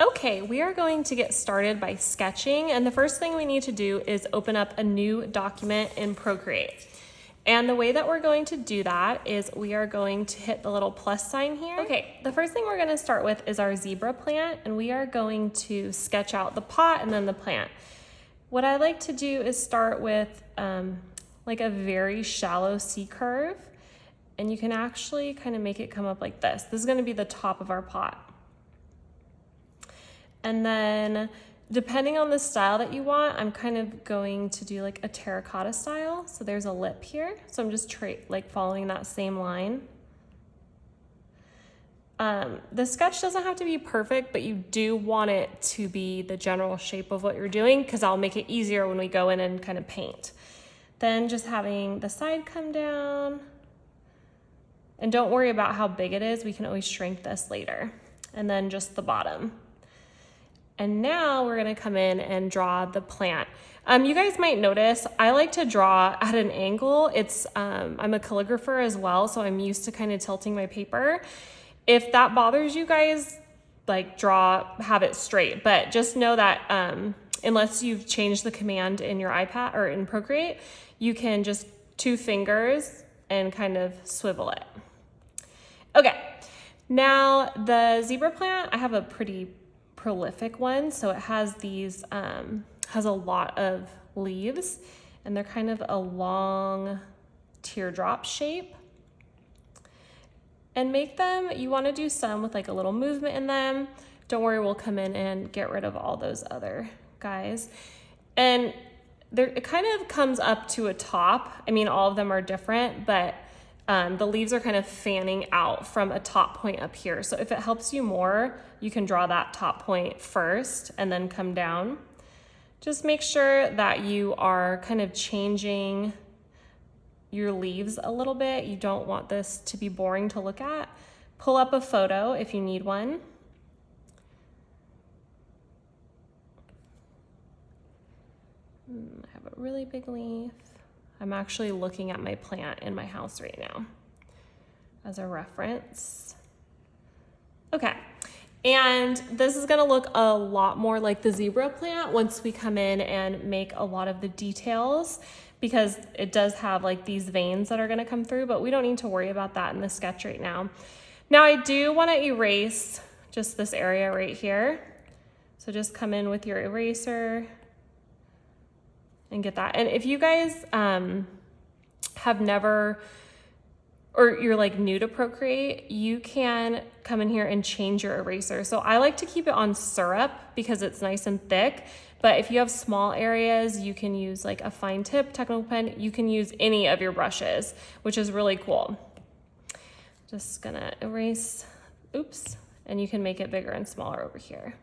Okay, we are going to get started by sketching, and the first thing we need to do is open up a new document in Procreate. And the way that we're going to do that is we are going to hit the little plus sign here. Okay, the first thing we're gonna start with is our zebra plant, and we are going to sketch out the pot and then the plant. What I like to do is start with like a very shallow C curve, and you can actually kind of make it come up like this. This is gonna be the top of our pot. And then depending on the style that you want, I'm kind of going to do like a terracotta style. So there's a lip here. So I'm just following that same line. The sketch doesn't have to be perfect, but you do want it to be the general shape of what you're doing, because I'll make it easier when we go in and kind of paint. Then just having the side come down. And don't worry about how big it is. We can always shrink this later. And then just the bottom. And now we're gonna come in and draw the plant. You guys might notice, I like to draw at an angle. I'm a calligrapher as well, so I'm used to kind of tilting my paper. If that bothers you guys, have it straight. But just know that unless you've changed the command in your iPad or in Procreate, you can just 2 fingers and kind of swivel it. Okay, now the zebra plant, I have a pretty prolific one, so it has these has a lot of leaves, and they're kind of a long teardrop shape. And you want to do some with like a little movement in them. Don't worry, we'll come in and get rid of all those other guys. And it kind of comes up to a top. I mean, all of them are different, but the leaves are kind of fanning out from a top point up here. So if it helps you more, you can draw that top point first and then come down. Just make sure that you are kind of changing your leaves a little bit. You don't want this to be boring to look at. Pull up a photo if you need one. I have a really big leaf. I'm actually looking at my plant in my house right now as a reference. Okay, and this is gonna look a lot more like the zebra plant once we come in and make a lot of the details, because it does have like these veins that are gonna come through, but we don't need to worry about that in the sketch right now. Now I do wanna erase just this area right here. So just come in with your eraser and get that. And if you guys have never, or you're like new to Procreate, you can come in here and change your eraser. So I like to keep it on syrup because it's nice and thick, but if you have small areas, you can use like a fine tip, technical pen, you can use any of your brushes, which is really cool. Just gonna erase, oops, and you can make it bigger and smaller over here.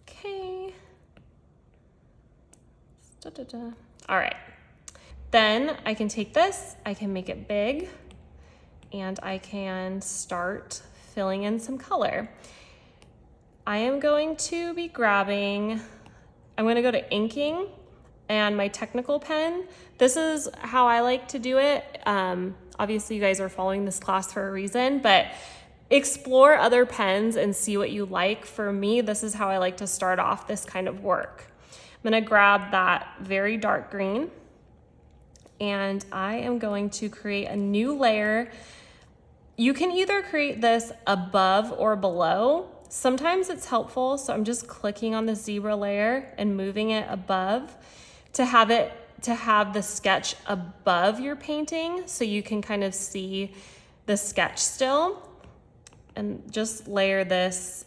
Okay. All right, then I can take this, I can make it big, and I can start filling in some color. I am going to be I'm gonna go to inking and my technical pen. This is how I like to do it. Obviously you guys are following this class for a reason, but explore other pens and see what you like. For me, this is how I like to start off this kind of work. I'm gonna grab that very dark green, and I am going to create a new layer. You can either create this above or below. Sometimes it's helpful, so I'm just clicking on the zebra layer and moving it above to have the sketch above your painting, so you can kind of see the sketch still. And just layer this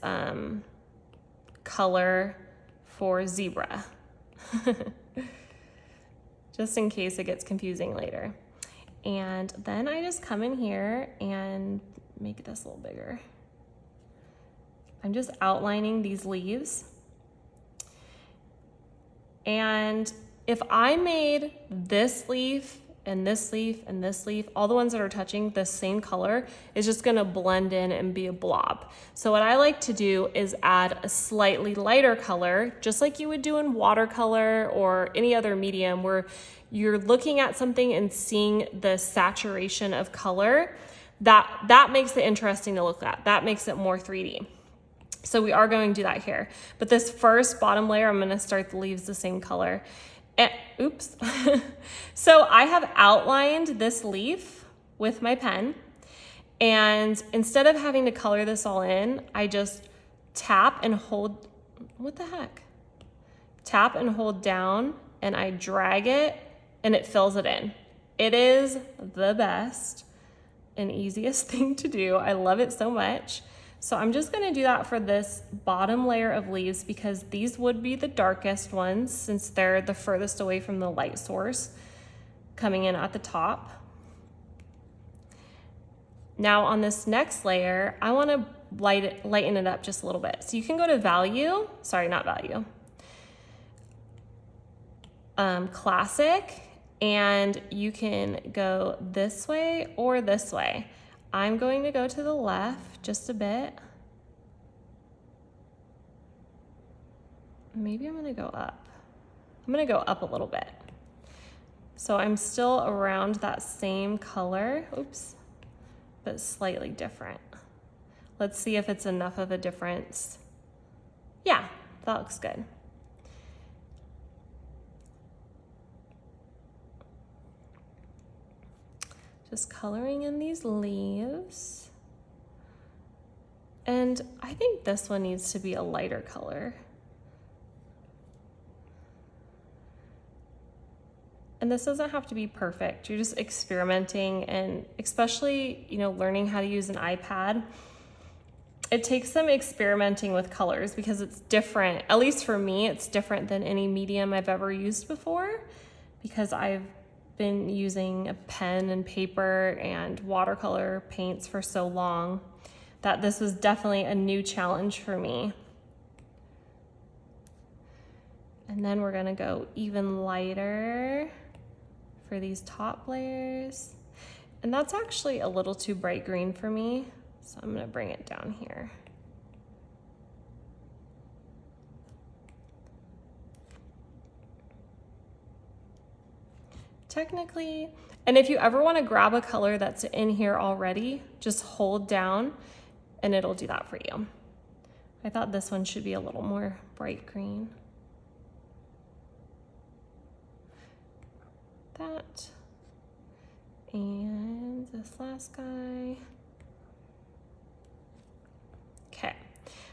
color for zebra. Just in case it gets confusing later. And then I just come in here and make this a little bigger. I'm just outlining these leaves. And if I made this leaf and this leaf and this leaf, all the ones that are touching the same color, is just gonna blend in and be a blob. So what I like to do is add a slightly lighter color, just like you would do in watercolor or any other medium where you're looking at something and seeing the saturation of color. That makes it interesting to look at. That makes it more 3D. So we are going to do that here. But this first bottom layer, I'm gonna start the leaves the same color. And, oops. So I have outlined this leaf with my pen. And instead of having to color this all in, I just tap and hold, what the heck? Tap and hold down and I drag it and it fills it in. It is the best and easiest thing to do. I love it so much. So I'm just gonna do that for this bottom layer of leaves because these would be the darkest ones since they're the furthest away from the light source coming in at the top. Now on this next layer, I wanna lighten it up just a little bit. So you can go to value, sorry, not value, classic, and you can go this way or this way. I'm going to go to the left just a bit. Maybe I'm gonna go up. I'm gonna go up a little bit. So I'm still around that same color, oops, but slightly different. Let's see if it's enough of a difference. Yeah, that looks good. Just coloring in these leaves. And I think this one needs to be a lighter color. And this doesn't have to be perfect. You're just experimenting, and especially, learning how to use an iPad. It takes some experimenting with colors because it's different. At least for me, it's different than any medium I've ever used before because I've been using a pen and paper and watercolor paints for so long that this was definitely a new challenge for me. And then we're gonna go even lighter for these top layers. And that's actually a little too bright green for me, so I'm gonna bring it down here. Technically, and if you ever want to grab a color that's in here already, just hold down and it'll do that for you. I thought this one should be a little more bright green. That. And this last guy. Okay,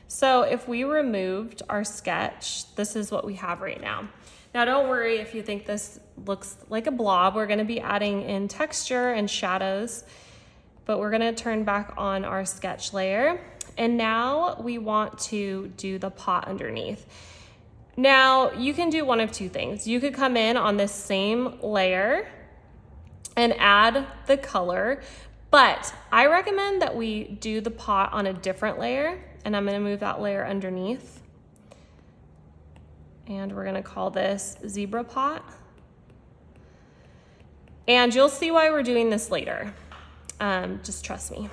so if we removed our sketch, this is what we have right now. Now don't worry if you think this looks like a blob. We're gonna be adding in texture and shadows, but we're gonna turn back on our sketch layer. And now we want to do the pot underneath. Now you can do one of two things. You could come in on this same layer and add the color, but I recommend that we do the pot on a different layer, and I'm gonna move that layer underneath. And we're gonna call this zebra pot. And you'll see why we're doing this later. Just trust me.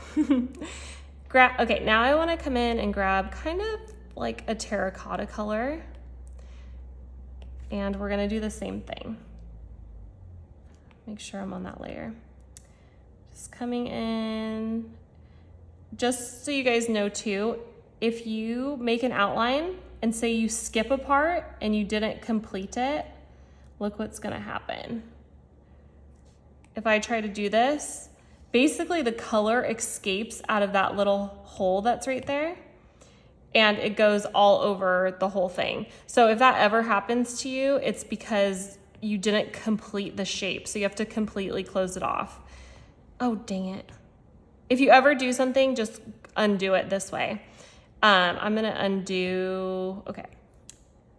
Okay, now I wanna come in and grab kind of like a terracotta color. And we're gonna do the same thing. Make sure I'm on that layer. Just coming in. Just so you guys know too, if you make an outline and say you skip a part and you didn't complete it, look what's gonna happen. If I try to do this, basically the color escapes out of that little hole that's right there and it goes all over the whole thing. So if that ever happens to you, it's because you didn't complete the shape. So you have to completely close it off. Oh, dang it. If you ever do something, just undo it this way. I'm gonna undo, okay.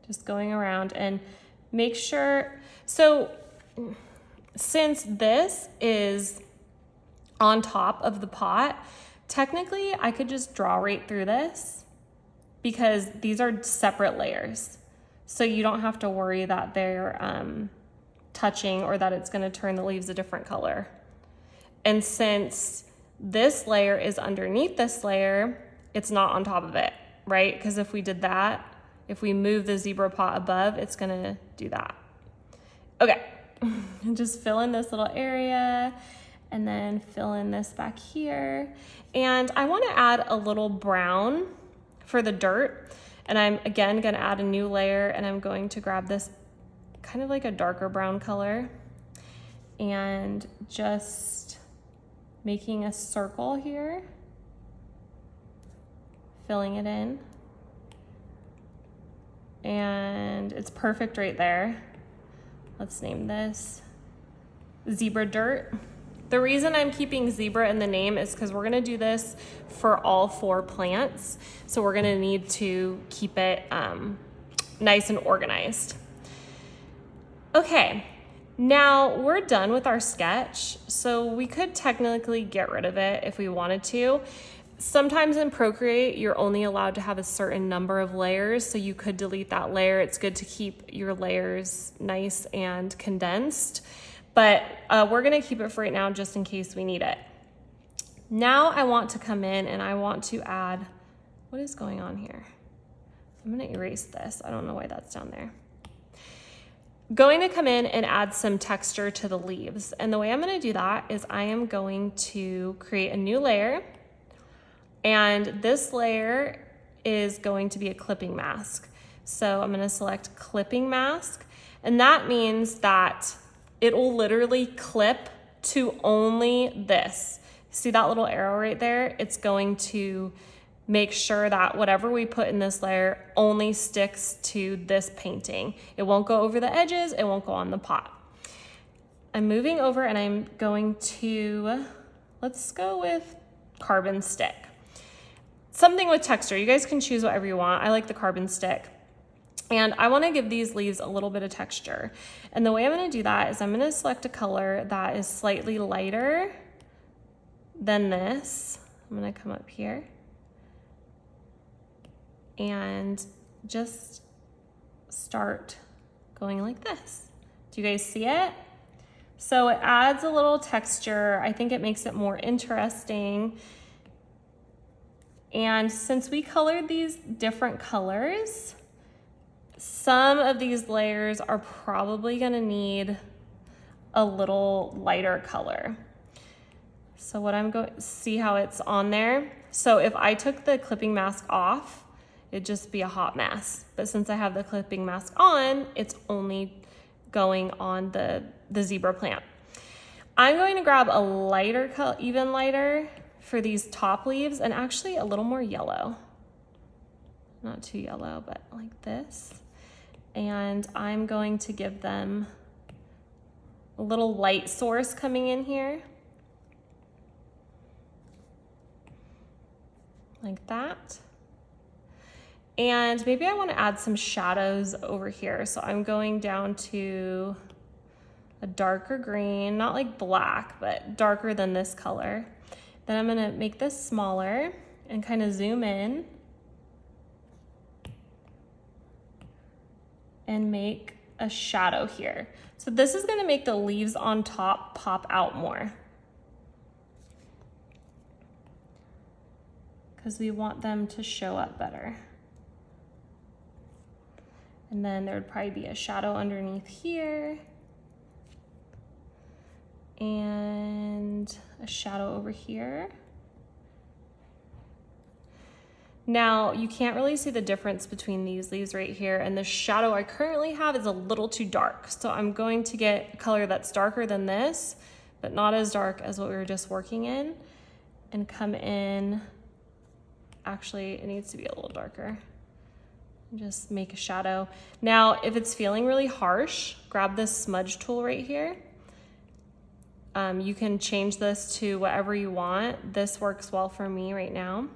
Just going around and make sure, so since this is on top of the pot, technically I could just draw right through this because these are separate layers. So you don't have to worry that they're touching or that it's gonna turn the leaves a different color. And since this layer is underneath this layer, it's not on top of it, right? Because if we did that, if we move the zebra pot above, it's gonna do that. Okay, just fill in this little area. and then fill in this back here. And I want to add a little brown for the dirt. And I'm again gonna add a new layer, and I'm going to grab this kind of like a darker brown color and just making a circle here, filling it in. And it's perfect right there. Let's name this Zebra Dirt. The reason I'm keeping zebra in the name is because we're gonna do this for all 4 plants. So we're gonna need to keep it nice and organized. Okay, now we're done with our sketch. So we could technically get rid of it if we wanted to. Sometimes in Procreate, you're only allowed to have a certain number of layers, so you could delete that layer. It's good to keep your layers nice and condensed. But we're gonna keep it for right now just in case we need it. Now I want to come in and I want to add, what is going on here? I'm gonna erase this. I don't know why that's down there. Going to come in and add some texture to the leaves. And the way I'm gonna do that is I am going to create a new layer. And this layer is going to be a clipping mask. So I'm gonna select clipping mask. And that means that it will literally clip to only this. See that little arrow right there? It's going to make sure that whatever we put in this layer only sticks to this painting. It won't go over the edges, it won't go on the pot. I'm moving over and I'm going to, let's go with carbon stick. Something with texture. You guys can choose whatever you want. I like the carbon stick. And I want to give these leaves a little bit of texture. And the way I'm going to do that is I'm going to select a color that is slightly lighter than this. I'm going to come up here and just start going like this. Do you guys see it? So it adds a little texture. I think it makes it more interesting. And since we colored these different colors, some of these layers are probably gonna need a little lighter color. So what I'm going to see how it's on there. So if I took the clipping mask off, it'd just be a hot mess. But since I have the clipping mask on, it's only going on the zebra plant. I'm going to grab a lighter color, even lighter for these top leaves, and actually a little more yellow. Not too yellow, but like this. And I'm going to give them a little light source coming in here. Like that. And maybe I want to add some shadows over here. So I'm going down to a darker green, not like black, but darker than this color. Then I'm going to make this smaller and kind of zoom in and make a shadow here. So this is going to make the leaves on top pop out more, because we want them to show up better. And then there would probably be a shadow underneath here and a shadow over here. Now, you can't really see the difference between these leaves right here, and the shadow I currently have is a little too dark. So I'm going to get a color that's darker than this, but not as dark as what we were just working in, and come in. Actually, it needs to be a little darker. Just make a shadow. Now, if it's feeling really harsh, grab this smudge tool right here. You can change this to whatever you want. This works well for me right now.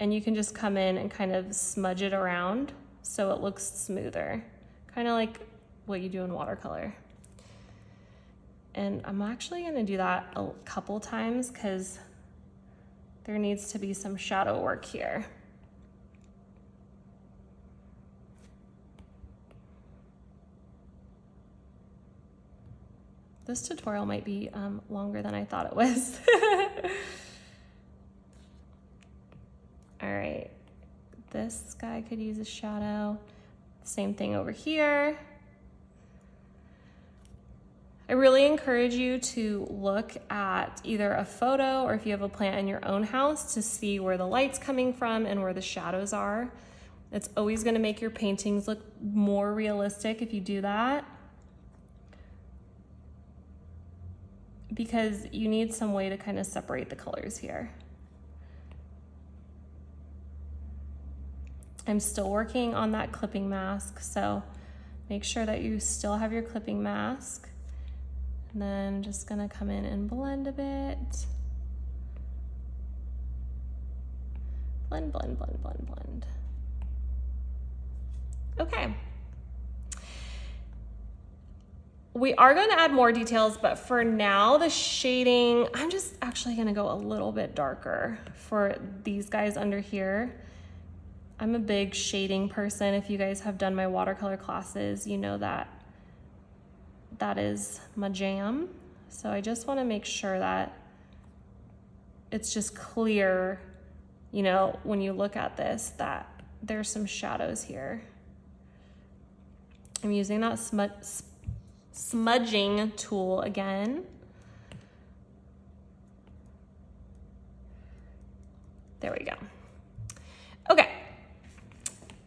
And you can just come in and kind of smudge it around so it looks smoother, kind of like what you do in watercolor. And I'm actually gonna do that a couple times because there needs to be some shadow work here. This tutorial might be longer than I thought it was. All right, this guy could use a shadow. Same thing over here. I really encourage you to look at either a photo or if you have a plant in your own house to see where the light's coming from and where the shadows are. It's always going to make your paintings look more realistic if you do that, because you need some way to kind of separate the colors here. I'm still working on that clipping mask, so make sure that you still have your clipping mask. And then I'm just gonna come in and blend a bit. Blend, blend, blend, blend, blend. Okay. We are going to add more details, but for now, the shading, I'm just actually going to go a little bit darker for these guys under here. I'm a big shading person. If you guys have done my watercolor classes, you know that that is my jam. So I just want to make sure that it's just clear, you know, when you look at this, that there's some shadows here. I'm using that smudging tool again. There we go. Okay,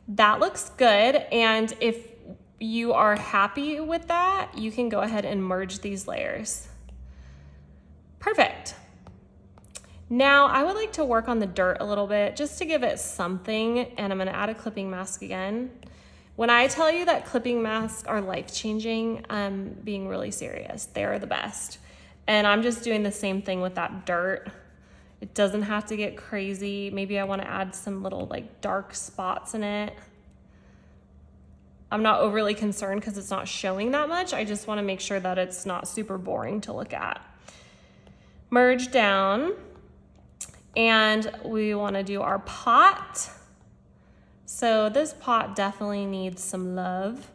that looks good. And if you are happy with that, you can go ahead and merge these layers. Perfect. Now I would like to work on the dirt a little bit just to give it something, and I'm gonna add a clipping mask again. When I tell you that clipping masks are life-changing, I'm being really serious. They're the best. And I'm just doing the same thing with that dirt. It doesn't have to get crazy. Maybe I want to add some little like dark spots in it. I'm not overly concerned because it's not showing that much. I just want to make sure that it's not super boring to look at. Merge down, and we want to do our pot. So this pot definitely needs some love.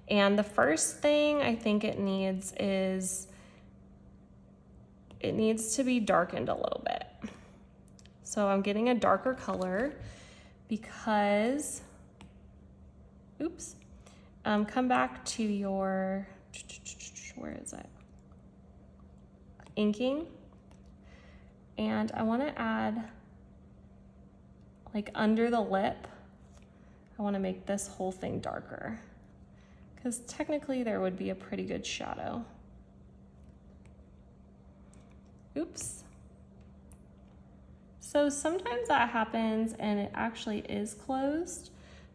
And the first thing I think it needs is, it needs to be darkened a little bit. So I'm getting a darker color because, oops, come back to your, where is it? Inking. And I want to add, like under the lip, I want to make this whole thing darker because technically there would be a pretty good shadow. Oops. So sometimes that happens and it actually is closed.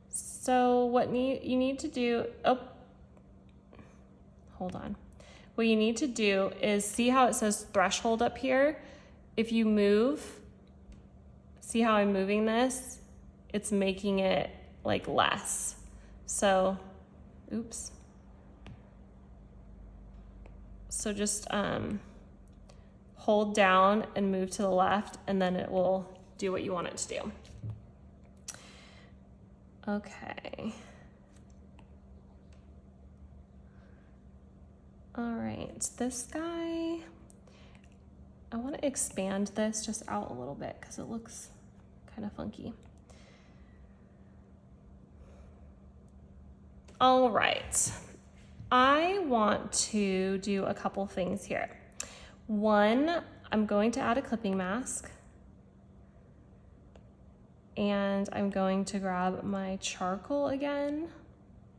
So what you need to do, oh, hold on. What you need to do is see how it says threshold up here. If you move, see how I'm moving this? It's making it like less. So, oops. So just hold down and move to the left, and then it will do what you want it to do. Okay. All right, this guy, I want to expand this just out a little bit because it looks kind of funky. All right, I want to do a couple things here. One, I'm going to add a clipping mask, and I'm going to grab my charcoal again,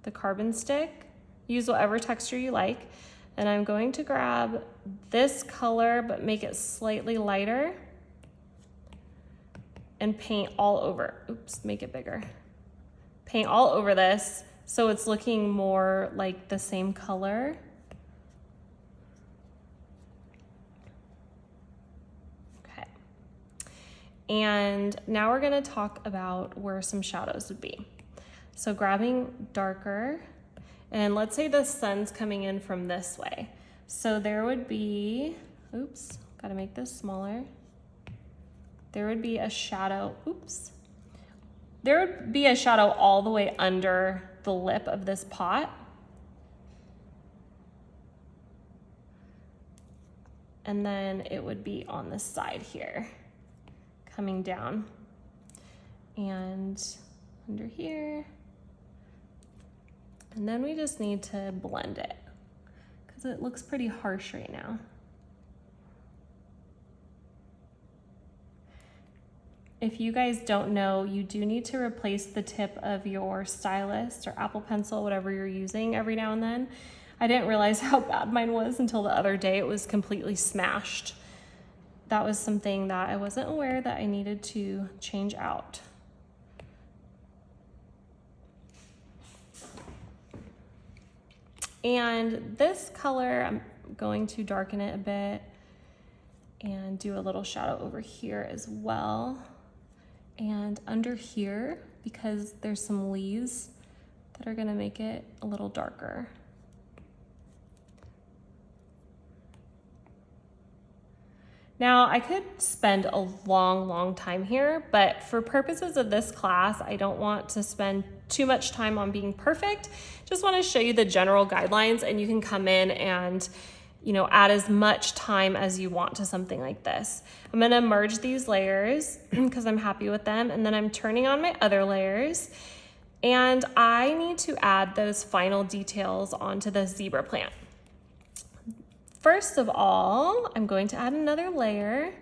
the carbon stick, use whatever texture you like, and I'm going to grab this color but make it slightly lighter and paint all over. Oops, make it bigger. Paint all over this so it's looking more like the same color. Okay. And now we're gonna talk about where some shadows would be. So grabbing darker, and let's say the sun's coming in from this way. So there would be, oops, gotta make this smaller. There would be a shadow, oops. There would be a shadow all the way under the lip of this pot. And then it would be on the side here, coming down. And under here. And then we just need to blend it, because it looks pretty harsh right now. If you guys don't know, you do need to replace the tip of your stylus or Apple Pencil, whatever you're using, every now and then. I didn't realize how bad mine was until the other day. It was completely smashed. That was something that I wasn't aware that I needed to change out. And this color, I'm going to darken it a bit and do a little shadow over here as well. And under here, because there's some leaves that are gonna make it a little darker. Now, I could spend a long time here, but for purposes of this class, I don't want to spend too much time on being perfect. Just want to show you the general guidelines, and you can come in and, you know, add as much time as you want to something like this. I'm going to merge these layers because I'm happy with them, and then I'm turning on my other layers, and I need to add those final details onto the zebra plant. First of all, I'm going to add another layer,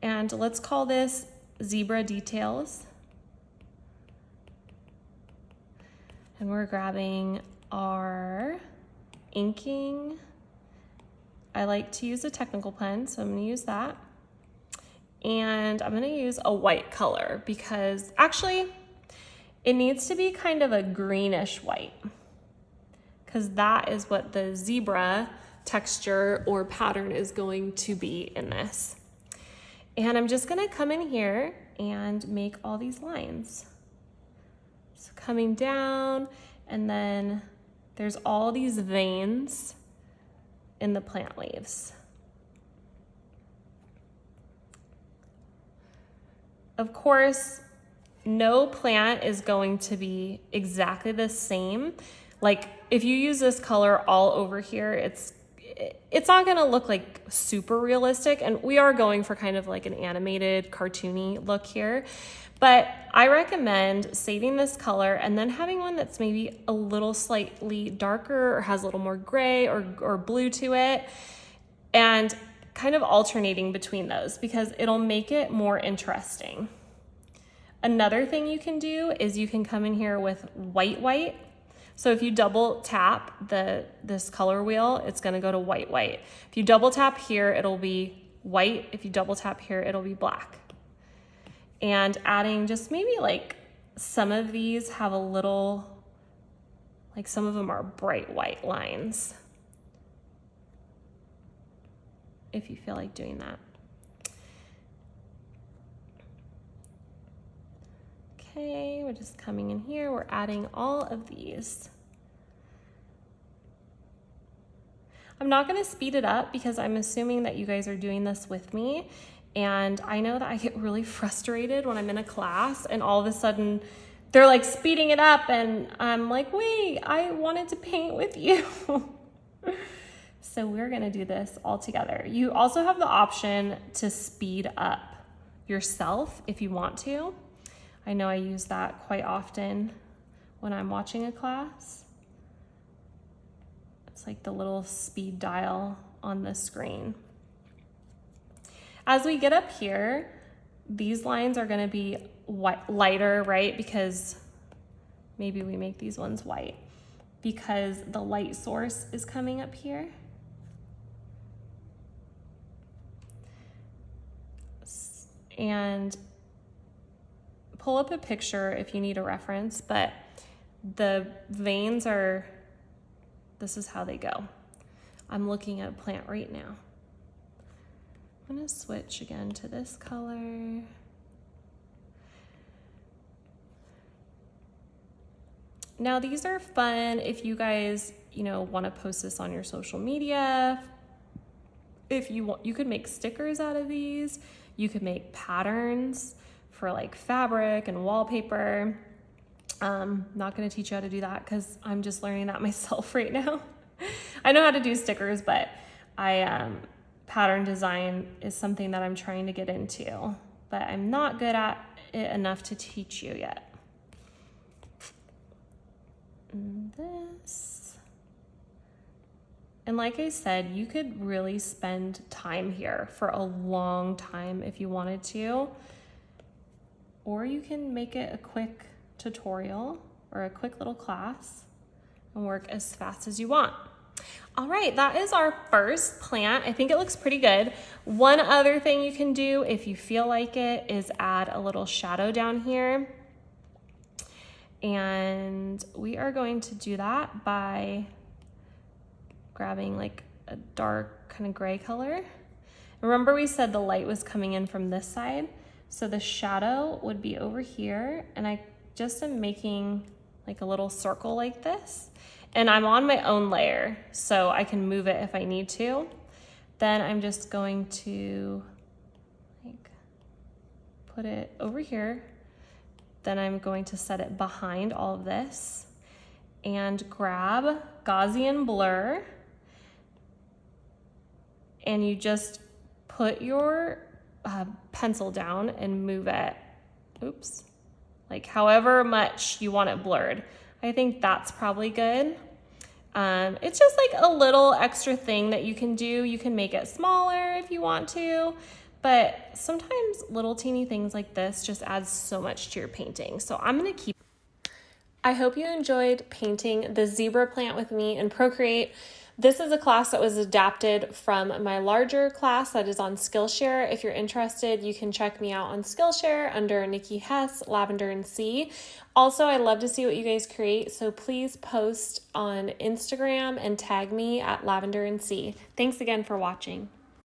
and let's call this zebra details. And we're grabbing our inking. I like to use a technical pen, so I'm going to use that. And I'm going to use a white color because actually it needs to be kind of a greenish white, because that is what the zebra texture or pattern is going to be in this. And I'm just going to come in here and make all these lines. So coming down, and then there's all these veins in the plant leaves. Of course, no plant is going to be exactly the same. Like if you use this color all over here, it's not gonna look like super realistic, and we are going for kind of like an animated, cartoony look here. But I recommend saving this color and then having one that's maybe a little slightly darker or has a little more gray or blue to it, and kind of alternating between those because it'll make it more interesting. Another thing you can do is you can come in here with white. So if you double tap this color wheel, it's gonna go to white. If you double tap here, it'll be white. If you double tap here, it'll be black. And adding just maybe like some of these have a little, like some of them are bright white lines. If you feel like doing that. Okay, we're just coming in here, we're adding all of these. I'm not gonna speed it up because I'm assuming that you guys are doing this with me, and I know that I get really frustrated when I'm in a class and all of a sudden they're like speeding it up and I'm like, wait, I wanted to paint with you. So we're gonna do this all together. You also have the option to speed up yourself if you want to. I know I use that quite often when I'm watching a class. It's like the little speed dial on the screen. As we get up here, these lines are gonna be lighter, right? Because maybe we make these ones white because the light source is coming up here. And pull up a picture if you need a reference, but the veins are, this is how they go. I'm looking at a plant right now. I'm gonna switch again to this color. Now these are fun if you guys, you know, wanna post this on your social media. If you want, you could make stickers out of these. You could make patterns for like fabric and wallpaper. Not gonna teach you how to do that because I'm just learning that myself right now. I know how to do stickers, but pattern design is something that I'm trying to get into, but I'm not good at it enough to teach you yet. And this. And like I said, you could really spend time here for a long time if you wanted to, or you can make it a quick tutorial or a quick little class and work as fast as you want. All right, that is our first plant. I think it looks pretty good. One other thing you can do if you feel like it is add a little shadow down here. And we are going to do that by grabbing like a dark kind of gray color. Remember we said the light was coming in from this side, so the shadow would be over here, and I just am making like a little circle like this, and I'm on my own layer, so I can move it if I need to. Then I'm just going to like put it over here. Then I'm going to set it behind all of this and grab Gaussian blur, and you just put your pencil down and move it, oops, like however much you want it blurred. I think that's probably good. It's just like a little extra thing that you can do. You can make it smaller if you want to, but sometimes little teeny things like this just adds so much to your painting. So I'm gonna keep. I hope you enjoyed painting the zebra plant with me in Procreate. This is a class that was adapted from my larger class that is on Skillshare. If you're interested, you can check me out on Skillshare under Nikki Hess, Lavender and Sea. Also, I'd love to see what you guys create, so please post on Instagram and tag me at Lavender and Sea. Thanks again for watching.